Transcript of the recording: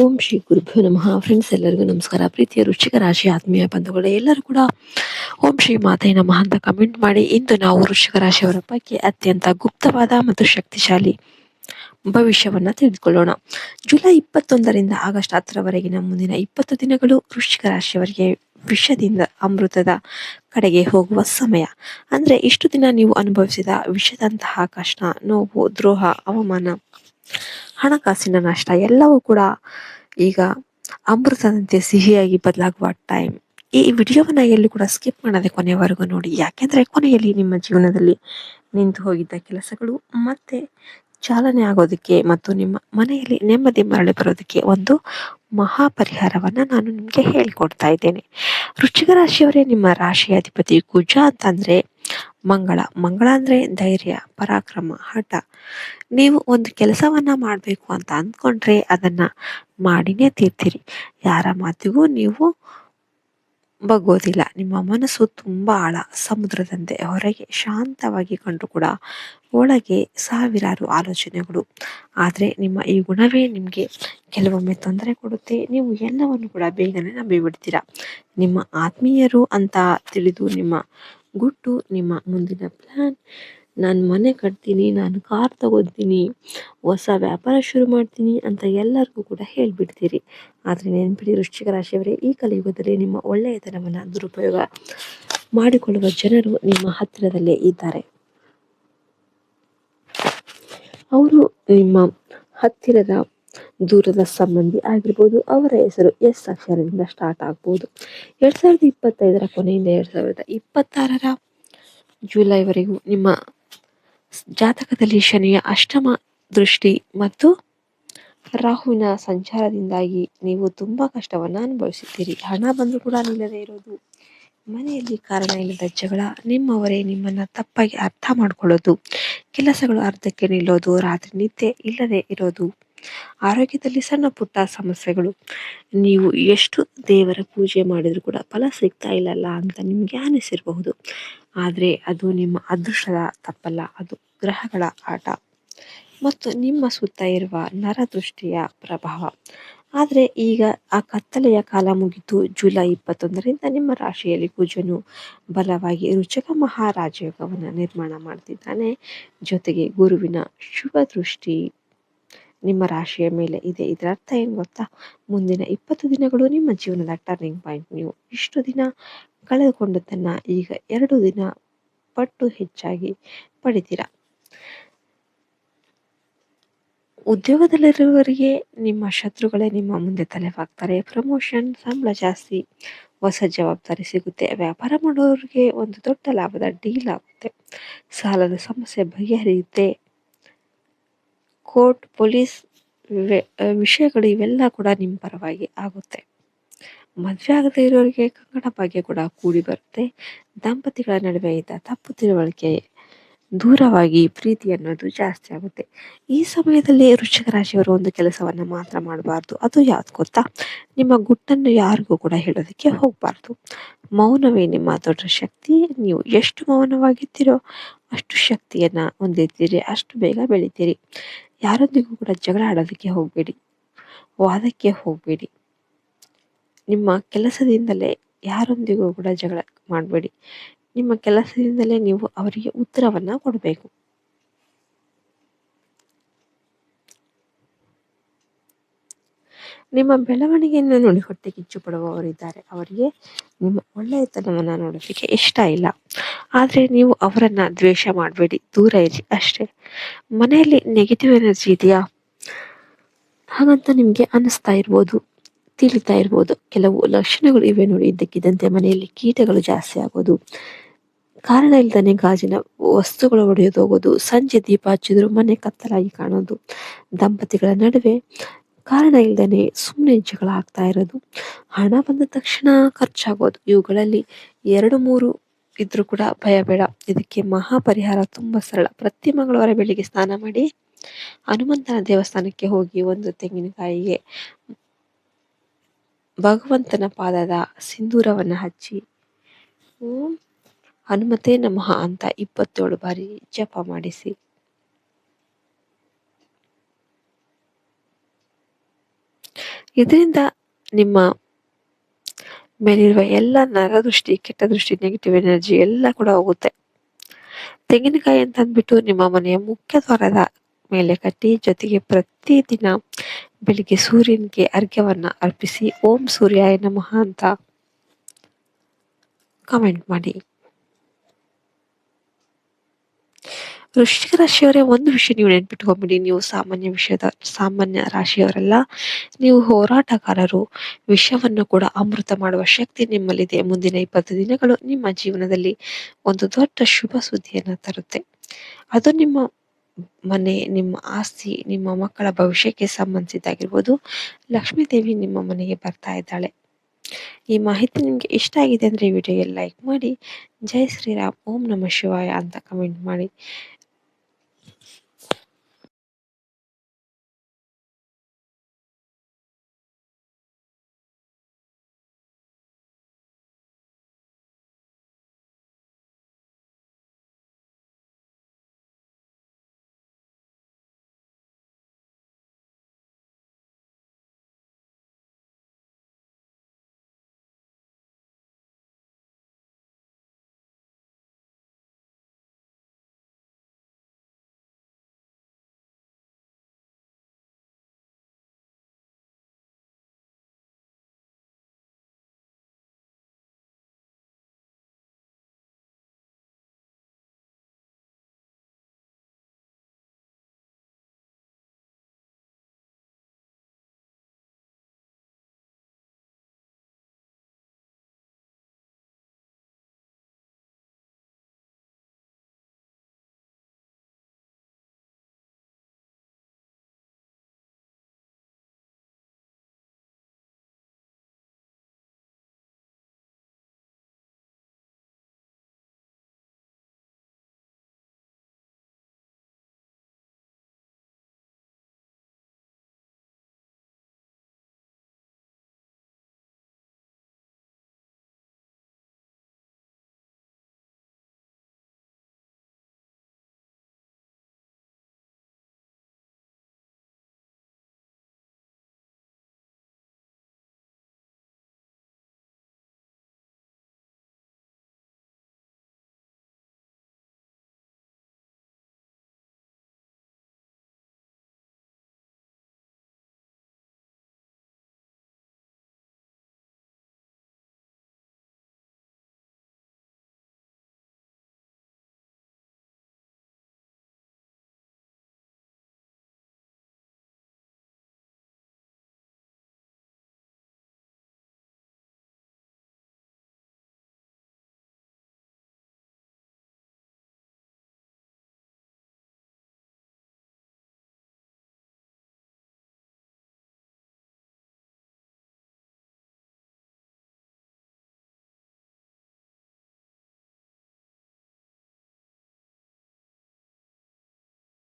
ಓಂ ಶ್ರೀ ಗುರುಭ್ಯೋ ನಮಃ. ಫ್ರೆಂಡ್ಸ್, ಎಲ್ಲರಿಗೂ ನಮಸ್ಕಾರ. ಪ್ರೀತಿಯ ವೃಶ್ಚಿಕ ರಾಶಿ ಆತ್ಮೀಯ ಬಂಧುಗಳೇ, ಎಲ್ಲರೂ ಕೂಡ ಓಂ ಶ್ರೀ ಮಾತೆ ನಮಃ ಅಂತ ಕಮೆಂಟ್ ಮಾಡಿ. ಇಂದು ನಾವು ವೃಶ್ಚಿಕ ರಾಶಿಯವರ ಬಗ್ಗೆ ಅತ್ಯಂತ ಗುಪ್ತವಾದ ಮತ್ತು ಶಕ್ತಿಶಾಲಿ ಭವಿಷ್ಯವನ್ನ ತಿಳಿದುಕೊಳ್ಳೋಣ. ಜುಲೈ 21ರಿಂದ ಆಗಸ್ಟ್ 10ರವರೆಗಿನ ಮುಂದಿನ 20 ದಿನಗಳು ವೃಶ್ಚಿಕ ರಾಶಿಯವರಿಗೆ ವಿಷದಿಂದ ಅಮೃತದ ಕಡೆಗೆ ಹೋಗುವ ಸಮಯ. ಅಂದ್ರೆ ಇಷ್ಟು ದಿನ ನೀವು ಅನುಭವಿಸಿದ ವಿಷದಂತಹ ಕಷ್ಟ, ನೋವು, ದ್ರೋಹ, ಅವಮಾನ, ಹಣಕಾಸಿನ ನಷ್ಟ ಎಲ್ಲವೂ ಕೂಡ ಈಗ ಅಮೃತದಂತೆ ಸಿಹಿಯಾಗಿ ಬದಲಾಗುವ ಟೈಮ್. ಈ ವಿಡಿಯೋವನ್ನ ಎಲ್ಲಿ ಕೂಡ ಸ್ಕಿಪ್ ಮಾಡದೆ ಕೊನೆಯವರೆಗೂ ನೋಡಿ. ಯಾಕೆಂದ್ರೆ ಕೊನೆಯಲ್ಲಿ ನಿಮ್ಮ ಜೀವನದಲ್ಲಿ ನಿಂತು ಹೋಗಿದ್ದ ಕೆಲಸಗಳು ಮತ್ತೆ ಚಾಲನೆ ಆಗೋದಕ್ಕೆ ಮತ್ತು ನಿಮ್ಮ ಮನೆಯಲ್ಲಿ ನೆಮ್ಮದಿ ಮರಳಿ ಬರೋದಕ್ಕೆ ಒಂದು ಮಹಾ ಪರಿಹಾರವನ್ನ ನಾನು ನಿಮ್ಗೆ ಹೇಳ್ಕೊಡ್ತಾ ಇದ್ದೇನೆ. ವೃಶ್ಚಿಕ ರಾಶಿಯವರೇ, ನಿಮ್ಮ ರಾಶಿಯ ಅಧಿಪತಿ ಕುಜ ಅಂತಂದ್ರೆ ಮಂಗಳ. ಮಂಗಳ ಅಂದ್ರೆ ಧೈರ್ಯ, ಪರಾಕ್ರಮ, ಹಠ. ನೀವು ಒಂದು ಕೆಲಸವನ್ನ ಮಾಡ್ಬೇಕು ಅಂತ ಅಂದ್ಕೊಂಡ್ರೆ ಅದನ್ನ ಮಾಡಿನೇ ತೀರ್ತೀರಿ. ಯಾರ ಮಾತಿಗೂ ನೀವು ಬಗ್ಗೋದಿಲ್ಲ. ನಿಮ್ಮ ಮನಸ್ಸು ತುಂಬಾ ಆಳ, ಸಮುದ್ರದಂತೆ. ಹೊರಗೆ ಶಾಂತವಾಗಿ ಕಂಡು ಕೂಡ ಒಳಗೆ ಸಾವಿರಾರು ಆಲೋಚನೆಗಳು. ಆದ್ರೆ ನಿಮ್ಮ ಈ ಗುಣವೇ ನಿಮ್ಗೆ ಕೆಲವೊಮ್ಮೆ ತೊಂದರೆ ಕೊಡುತ್ತೆ. ನೀವು ಎಲ್ಲವನ್ನು ಕೂಡ ಬೇಗನೆ ನಂಬಿಬಿಡ್ತೀರಾ. ನಿಮ್ಮ ಆತ್ಮೀಯರು ಅಂತ ತಿಳಿದು ನಿಮ್ಮ ಗುಟ್ಟು, ನಿಮ್ಮ ಮುಂದಿನ ಪ್ಲಾನ್, ನಾನು ಮನೆ ಕಟ್ತೀನಿ, ನಾನು ಕಾರ್ ತಗೋತೀನಿ, ಹೊಸ ವ್ಯಾಪಾರ ಶುರು ಮಾಡ್ತೀನಿ ಅಂತ ಎಲ್ಲರಿಗೂ ಕೂಡ ಹೇಳ್ಬಿಡ್ತೀರಿ. ಆದ್ರೆ ನೆನ್ಪಿಡಿ ವೃಶ್ಚಿಕ ರಾಶಿಯವರೇ, ಈ ಕಲಿಯುಗದಲ್ಲಿ ನಿಮ್ಮ ಒಳ್ಳೆಯತನವನ್ನ ದುರುಪಯೋಗ ಮಾಡಿಕೊಳ್ಳುವ ಜನರು ನಿಮ್ಮ ಹತ್ತಿರದಲ್ಲೇ ಇದ್ದಾರೆ. ಅವರು ನಿಮ್ಮ ಹತ್ತಿರದ ದೂರದ ಸಂಬಂಧಿ ಆಗಿರ್ಬೋದು. ಅವರ ಹೆಸರು ಎಸ್ ಅಕ್ಷರದಿಂದ ಸ್ಟಾರ್ಟ್ ಆಗ್ಬೋದು. 2025ರ ಕೊನೆಯಿಂದ 2026ರ ಜುಲೈವರೆಗೂ ನಿಮ್ಮ ಜಾತಕದಲ್ಲಿ ಶನಿಯ ಅಷ್ಟಮ ದೃಷ್ಟಿ ಮತ್ತು ರಾಹುವಿನ ಸಂಚಾರದಿಂದಾಗಿ ನೀವು ತುಂಬಾ ಕಷ್ಟವನ್ನ ಅನುಭವಿಸುತ್ತೀರಿ. ಹಣ ಬಂದರೂ ಕೂಡ ನಿಲ್ಲದೆ ಇರೋದು, ಮನೆಯಲ್ಲಿ ಕಾರಣ ಇಲ್ಲದ ಜಗಳ, ನಿಮ್ಮವರೇ ನಿಮ್ಮನ್ನ ತಪ್ಪಾಗಿ ಅರ್ಥ ಮಾಡ್ಕೊಳ್ಳೋದು, ಕೆಲಸಗಳು ಅರ್ಧಕ್ಕೆ ನಿಲ್ಲೋದು, ರಾತ್ರಿ ನಿದ್ದೆ ಇಲ್ಲದೆ ಇರೋದು, ಆರೋಗ್ಯದಲ್ಲಿ ಸಣ್ಣ ಪುಟ್ಟ ಸಮಸ್ಯೆಗಳು. ನೀವು ಎಷ್ಟು ದೇವರ ಪೂಜೆ ಮಾಡಿದ್ರು ಕೂಡ ಫಲ ಸಿಗ್ತಾ ಇಲ್ಲಲ್ಲ ಅಂತ ನಿಮ್ಗೆ ಅನಿಸಿರಬಹುದು. ಆದ್ರೆ ಅದು ನಿಮ್ಮ ಅದೃಷ್ಟದ ತಪ್ಪಲ್ಲ, ಅದು ಗ್ರಹಗಳ ಆಟ ಮತ್ತು ನಿಮ್ಮ ಸುತ್ತ ಇರುವ ನರದೃಷ್ಟಿಯ ಪ್ರಭಾವ. ಆದ್ರೆ ಈಗ ಆ ಕತ್ತಲೆಯ ಕಾಲ ಮುಗಿದು ಜುಲೈ 21ರಿಂದ ನಿಮ್ಮ ರಾಶಿಯಲ್ಲಿ ಕುಜನು ಬಲವಾಗಿ ರುಚಕ ಮಹಾರಾಜಯೋಗವನ್ನು ನಿರ್ಮಾಣ ಮಾಡ್ತಿದ್ದಾನೆ. ಜೊತೆಗೆ ಗುರುವಿನ ಶುಭ ದೃಷ್ಟಿ ನಿಮ್ಮ ರಾಶಿಯ ಮೇಲೆ ಇದೆ. ಇದರ ಅರ್ಥ ಏನ್ ಗೊತ್ತಾ? ಮುಂದಿನ 20 ದಿನಗಳು ನಿಮ್ಮ ಜೀವನದ ಟರ್ನಿಂಗ್ ಪಾಯಿಂಟ್. ನೀವು ಇಷ್ಟು ದಿನ ಕಳೆದುಕೊಂಡದನ್ನ ಈಗ 2 ದಿನ ಪಟ್ಟು ಹೆಚ್ಚಾಗಿ ಪಡಿತೀರಾ. ಉದ್ಯೋಗದಲ್ಲಿರುವವರಿಗೆ ನಿಮ್ಮ ಶತ್ರುಗಳೇ ನಿಮ್ಮ ಮುಂದೆ ತಲೆಬಾಗ್ತಾರೆ. ಪ್ರಮೋಷನ್, ಸಂಬಳ ಜಾಸ್ತಿ, ಹೊಸ ಜವಾಬ್ದಾರಿ ಸಿಗುತ್ತೆ. ವ್ಯಾಪಾರ ಮಾಡೋರಿಗೆ ಒಂದು ದೊಡ್ಡ ಲಾಭದ ಡೀಲ್ ಆಗುತ್ತೆ. ಸಾಲದ ಸಮಸ್ಯೆ ಬಗೆಹರಿಯುತ್ತೆ. ಕೋರ್ಟ್, ಪೊಲೀಸ್ ವಿಷಯಗಳು ಇವೆಲ್ಲ ಕೂಡ ನಿಮ್ಮ ಪರವಾಗಿ ಆಗುತ್ತೆ. ಮದುವೆ ಆಗದೆ ಇರೋರಿಗೆ ಕಂಕಣ ಭಾಗ್ಯ ಕೂಡ ಕೂಡಿ ಬರುತ್ತೆ. ದಂಪತಿಗಳ ನಡುವೆ ಇದ್ದ ತಪ್ಪು ತಿಳುವಳಿಕೆ ದೂರವಾಗಿ ಪ್ರೀತಿ ಅನ್ನೋದು ಜಾಸ್ತಿ ಆಗುತ್ತೆ. ಈ ಸಮಯದಲ್ಲಿ ವೃಶ್ಚಿಕ ರಾಶಿಯವರು ಒಂದು ಕೆಲಸವನ್ನ ಮಾತ್ರ ಮಾಡಬಾರ್ದು. ಅದು ಯಾವ್ದು ಗೊತ್ತಾ? ನಿಮ್ಮ ಗುಟ್ಟನ್ನು ಯಾರಿಗೂ ಕೂಡ ಹೇಳೋದಕ್ಕೆ ಹೋಗ್ಬಾರ್ದು. ಮೌನವೇ ನಿಮ್ಮ ದೊಡ್ಡ ಶಕ್ತಿ. ನೀವು ಎಷ್ಟು ಮೌನವಾಗಿರ್ತೀರೋ ಅಷ್ಟು ಶಕ್ತಿಯನ್ನ ಹೊಂದಿರ್ತೀರಿ, ಅಷ್ಟು ಬೇಗ ಬೆಳಿತೀರಿ. ಯಾರೊಂದಿಗೂ ಕೂಡ ಜಗಳ ಆಡೋದಕ್ಕೆ ಹೋಗ್ಬೇಡಿ, ವಾದಕ್ಕೆ ಹೋಗ್ಬೇಡಿ. ನಿಮ್ಮ ಕೆಲಸದಿಂದಲೇ ಯಾರೊಂದಿಗೂ ಕೂಡ ಜಗಳ ಮಾಡಬೇಡಿ. ನಿಮ್ಮ ಕೆಲಸದಿಂದಲೇ ನೀವು ಅವರಿಗೆ ಉತ್ತರವನ್ನ ಕೊಡಬೇಕು. ನಿಮ್ಮ ಬೆಳವಣಿಗೆಯನ್ನು ನೋಡಿ ಹೊಟ್ಟೆ ಕಿಚ್ಚು ಪಡುವವರಿದ್ದಾರೆ. ಅವರಿಗೆ ನಿಮ್ಮ ಒಳ್ಳೆಯತನವನ್ನ ನೋಡೋದಕ್ಕೆ ಇಷ್ಟ ಇಲ್ಲ. ಆದ್ರೆ ನೀವು ಅವರನ್ನ ದ್ವೇಷ ಮಾಡಬೇಡಿ, ದೂರ ಇರಿ ಅಷ್ಟೇ. ಮನೆಯಲ್ಲಿ ನೆಗೆಟಿವ್ ಎನರ್ಜಿ ಇದೆಯಾ ಹಾಗಂತ ನಿಮ್ಗೆ ಅನಿಸ್ತಾ ಇರ್ಬೋದು, ತಿಳಿತಾ ಇರ್ಬೋದು. ಕೆಲವು ಲಕ್ಷಣಗಳು ಇವೆ ನೋಡಿ. ಇದ್ದಕ್ಕಿದ್ದಂತೆ ಮನೆಯಲ್ಲಿ ಕೀಟಗಳು ಜಾಸ್ತಿ ಆಗೋದು, ಕಾರಣ ಇಲ್ದಾನೆ ಗಾಜಿನ ವಸ್ತುಗಳು ಒಡೆಯೋದು ಹೋಗೋದು, ಸಂಜೆ ದೀಪ ಹಚ್ಚಿದ್ರು ಮನೆ ಕತ್ತಲಾಗಿ ಕಾಣೋದು, ದಂಪತಿಗಳ ನಡುವೆ ಕಾರಣ ಇಲ್ದಾನೆ ಸುಮ್ಮನೆ ಜಗಳ ಆಗ್ತಾ ಇರೋದು, ಹಣ ಬಂದ ತಕ್ಷಣ ಖರ್ಚಾಗೋದು. ಇವುಗಳಲ್ಲಿ 2-3 ಇದ್ರೂ ಕೂಡ ಭಯ ಬೇಡ. ಇದಕ್ಕೆ ಮಹಾ ಪರಿಹಾರ ತುಂಬಾ ಸರಳ. ಪ್ರತಿ ಮಂಗಳವಾರ ಬೆಳಿಗ್ಗೆ ಸ್ನಾನ ಮಾಡಿ ಹನುಮಂತನ ದೇವಸ್ಥಾನಕ್ಕೆ ಹೋಗಿ ಒಂದು ತೆಂಗಿನಕಾಯಿಗೆ ಭಗವಂತನ ಪಾದದ ಸಿಂಧೂರವನ್ನ ಹಚ್ಚಿ ಓಂ ಹನುಮತೆ ನಮಃ ಅಂತ 27 ಬಾರಿ ಜಪ ಮಾಡಿಸಿ. ಇದರಿಂದ ನಿಮ್ಮ ಮೇಲಿರುವ ಎಲ್ಲ ನರದೃಷ್ಟಿ, ಕೆಟ್ಟ ದೃಷ್ಟಿ, ನೆಗೆಟಿವ್ ಎನರ್ಜಿ ಎಲ್ಲ ಕೂಡ ಹೋಗುತ್ತೆ. ತೆಂಗಿನಕಾಯಿ ಅಂತ ಅಂದ್ಬಿಟ್ಟು ನಿಮ್ಮ ಮನೆಯ ಮುಖ್ಯ ದ್ವಾರದ ಮೇಲೆ ಕಟ್ಟಿ, ಜೊತೆಗೆ ಪ್ರತಿದಿನ ಬೆಳಿಗ್ಗೆ ಸೂರ್ಯನಿಗೆ ಅರ್ಘ್ಯವನ್ನ ಅರ್ಪಿಸಿ ಓಂ ಸೂರ್ಯಾಯ ನಮಃ ಅಂತ ಕಮೆಂಟ್ ಮಾಡಿ. ವೃಶ್ಚಿಕ ರಾಶಿಯವರೇ, ಒಂದು ವಿಷಯ ನೀವು ನೆನ್ಪಿಟ್ಕೊಂಡ್ಬಿಡಿ, ನೀವು ಸಾಮಾನ್ಯ ರಾಶಿಯವರಲ್ಲ, ನೀವು ಹೋರಾಟಗಾರರು. ವಿಷವನ್ನು ಕೂಡ ಅಮೃತ ಮಾಡುವ ಶಕ್ತಿ ನಿಮ್ಮಲ್ಲಿದೆ. ಮುಂದಿನ 20 ದಿನಗಳು ನಿಮ್ಮ ಜೀವನದಲ್ಲಿ ಒಂದು ದೊಡ್ಡ ಶುಭ ಸುದ್ದಿಯನ್ನ ತರುತ್ತೆ. ಅದು ನಿಮ್ಮ ಮನೆ, ನಿಮ್ಮ ಆಸ್ತಿ, ನಿಮ್ಮ ಮಕ್ಕಳ ಭವಿಷ್ಯಕ್ಕೆ ಸಂಬಂಧಿಸಿದ್ದಾಗಿರ್ಬೋದು. ಲಕ್ಷ್ಮೀ ದೇವಿ ನಿಮ್ಮ ಮನೆಗೆ ಬರ್ತಾ ಇದ್ದಾಳೆ. ಈ ಮಾಹಿತಿ ನಿಮ್ಗೆ ಇಷ್ಟ ಆಗಿದೆ ಅಂದ್ರೆ ವಿಡಿಯೋಗೆ ಲೈಕ್ ಮಾಡಿ. ಜೈ ಶ್ರೀರಾಮ್, ಓಂ ನಮಃ ಶಿವಾಯ ಅಂತ ಕಮೆಂಟ್ ಮಾಡಿ.